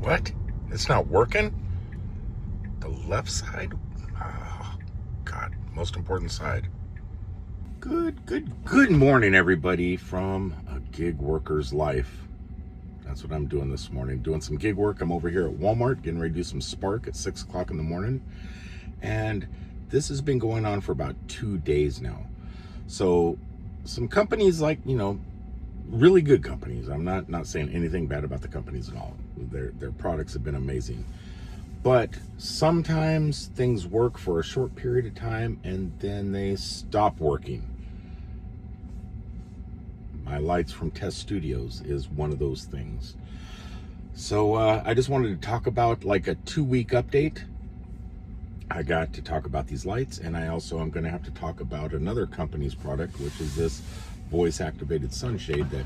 What? It's not working? The left side? Oh, God, most important side. Good morning, everybody, from a gig worker's life. That's what I'm doing this morning, doing some gig work. I'm over here at Walmart, getting ready to do some Spark at 6 o'clock in the morning. And this has been going on for about 2 days now. So some companies really good companies. I'm not saying anything bad about the companies at all. Their products have been amazing. But sometimes things work for a short period of time and then they stop working. My lights from TESSTUDIOs is one of those things. So I just wanted to talk about like a 2-week update. I got to talk about these lights, and I also am going to have to talk about another company's product, which is this voice activated sunshade. That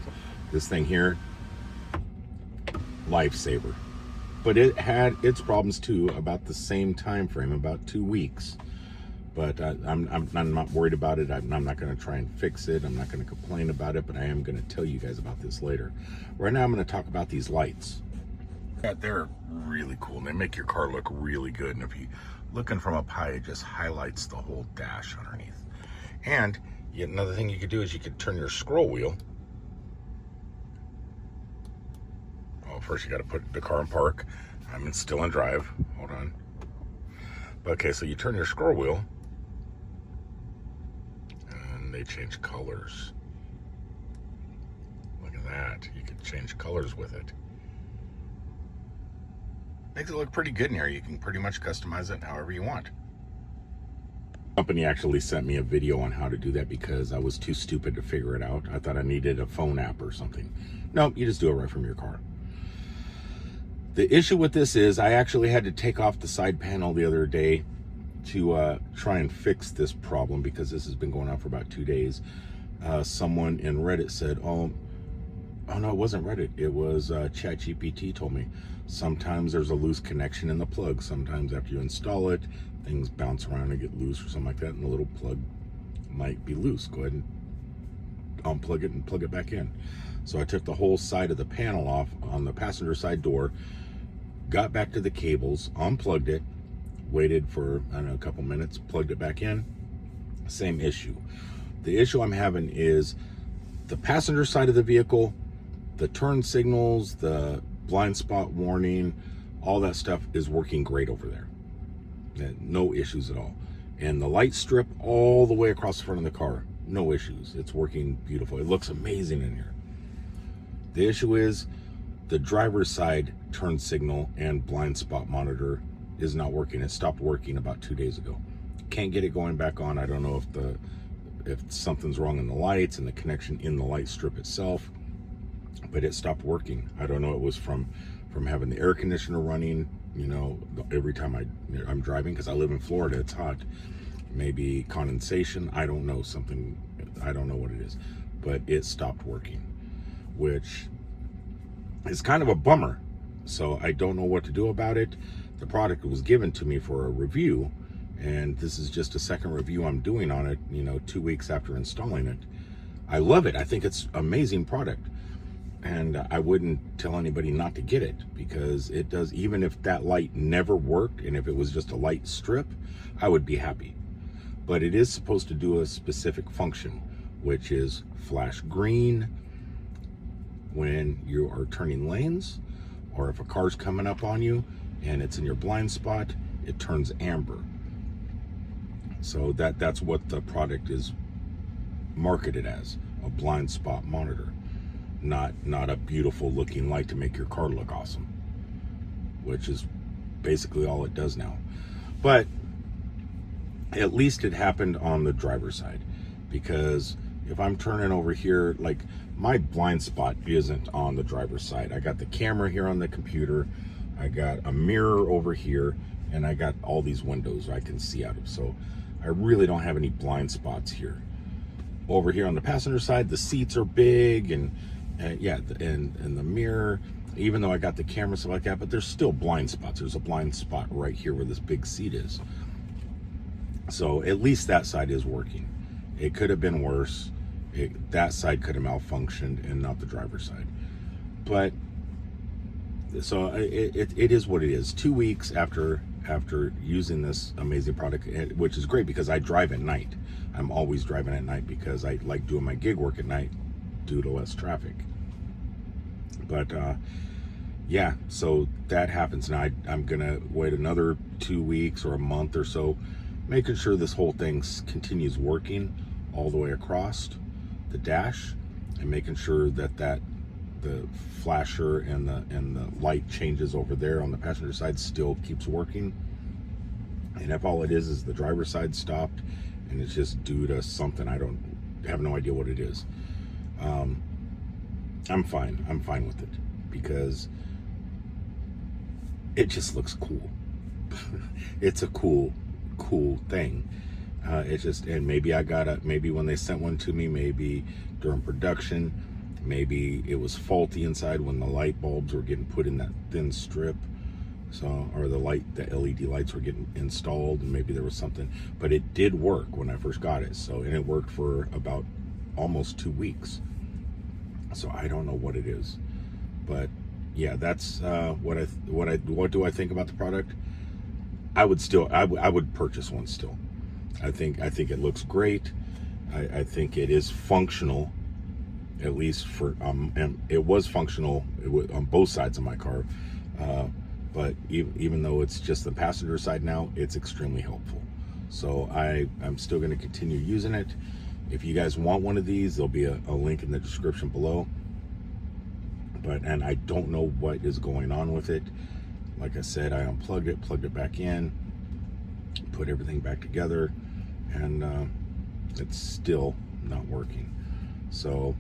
this thing here, lifesaver. But it had its problems too, about the same time frame, about 2 weeks. But I'm not worried about it. I'm not going to try and fix it. I'm not going to complain about it, but I am going to tell you guys about this later. Right now I'm going to talk about these lights. They're really cool, and they make your car look really good. And if you looking from up high, it just highlights the whole dash underneath. And yet another thing you could do is you could turn your scroll wheel. Well, first you got to put the car in park. I'm still in drive. Hold on. Okay, so you turn your scroll wheel, and they change colors. Look at that. You can change colors with it. Makes it look pretty good in here. You can pretty much customize it however you want. The company actually sent me a video on how to do that because I was too stupid to figure it out. I thought I needed a phone app or something. No, you just do it right from your car. The issue with this is I actually had to take off the side panel the other day to try and fix this problem because this has been going on for about 2 days. Someone in Reddit said, oh no, it wasn't Reddit. It was ChatGPT told me. Sometimes there's a loose connection in the plug. Sometimes after you install it, things bounce around and get loose or something like that, and the little plug might be loose. Go ahead and unplug it and plug it back in. So I took the whole side of the panel off on the passenger side door, got back to the cables, unplugged it, waited for, I don't know, a couple minutes, plugged it back in. Same issue. The issue I'm having is the passenger side of the vehicle, the turn signals, the blind spot warning, all that stuff is working great over there. No issues at all. And the light strip all the way across the front of the car, no issues. It's working beautiful. It looks amazing in here. The issue is the driver's side turn signal and blind spot monitor is not working. It stopped working about 2 days ago. Can't get it going back on. I don't know if something's wrong in the lights and the connection in the light strip itself, but it stopped working. I don't know. It was from having the air conditioner running, every time I'm driving, because I live in Florida, it's hot. Maybe condensation, I don't know, I don't know what it is, but it stopped working, which is kind of a bummer. So I don't know what to do about it. The product was given to me for a review, and this is just a second review I'm doing on it, 2 weeks after installing it. I love it. I think it's an amazing product. And I wouldn't tell anybody not to get it because it does, even if that light never worked and if it was just a light strip, I would be happy. But it is supposed to do a specific function, which is flash green when you are turning lanes, or if a car's coming up on you and it's in your blind spot, it turns amber. So that's what the product is marketed as, a blind spot monitor. Not a beautiful looking light to make your car look awesome, which is basically all it does now. But at least it happened on the driver's side, because if I'm turning over here, like my blind spot isn't on the driver's side. I got the camera here on the computer, I got a mirror over here, and I got all these windows I can see out of. So I really don't have any blind spots here. Over here on the passenger side, the seats are big, and the mirror, even though I got the camera, stuff like that, but there's still blind spots. There's a blind spot right here where this big seat is. So at least that side is working. It could have been worse. That side could have malfunctioned and not the driver's side. But So it is what it is. 2 weeks after using this amazing product, which is great because I drive at night. I'm always driving at night because I like doing my gig work at night due to less traffic. But yeah, so that happens. Now I'm gonna wait another 2 weeks or a month or so, making sure this whole thing continues working all the way across the dash, and making sure that the flasher and the light changes over there on the passenger side still keeps working. And if all it is the driver's side stopped and it's just due to something, I have no idea what it is, I'm fine with it because it just looks cool. It's a cool thing. It just, and maybe when they sent one to me, maybe during production, maybe it was faulty inside when the light bulbs were getting put in that thin strip. So, or the LED lights were getting installed, and maybe there was something, but it did work when I first got it. So, and it worked for about almost 2 weeks. So I don't know what it is, but yeah, that's what do I think about the product? I would purchase one still. I think it looks great. I think it is functional, at least for and it was functional on both sides of my car. But even though it's just the passenger side now, it's extremely helpful. So I'm still going to continue using it. If you guys want one of these, there'll be a link in the description below. And I don't know what is going on with it. Like I said, I unplugged it, plugged it back in, put everything back together, and it's still not working. So,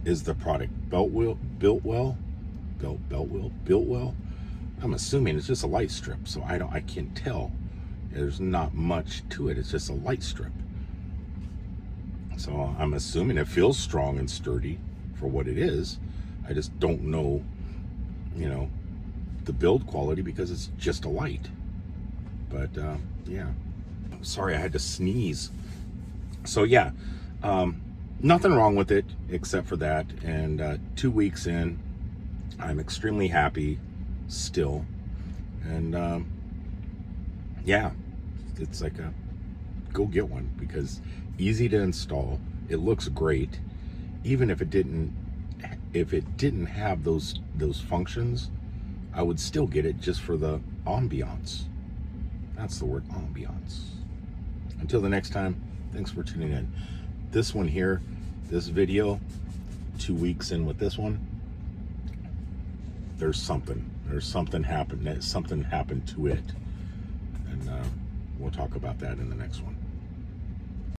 is the product built well? I'm assuming it's just a light strip, so I can't tell. There's not much to it. It's just a light strip. So I'm assuming it feels strong and sturdy for what it is. I just don't know, the build quality because it's just a light. But yeah, sorry, I had to sneeze. So yeah, nothing wrong with it except for that. And 2 weeks in, I'm extremely happy still. And yeah, it's like go get one because easy to install. It looks great. Even if it didn't have those functions, I would still get it just for the ambiance. That's the word, ambiance. Until the next time, thanks for tuning in. This one here, this video, 2 weeks in with this one, there's something happened. Something happened to it. And we'll talk about that in the next one.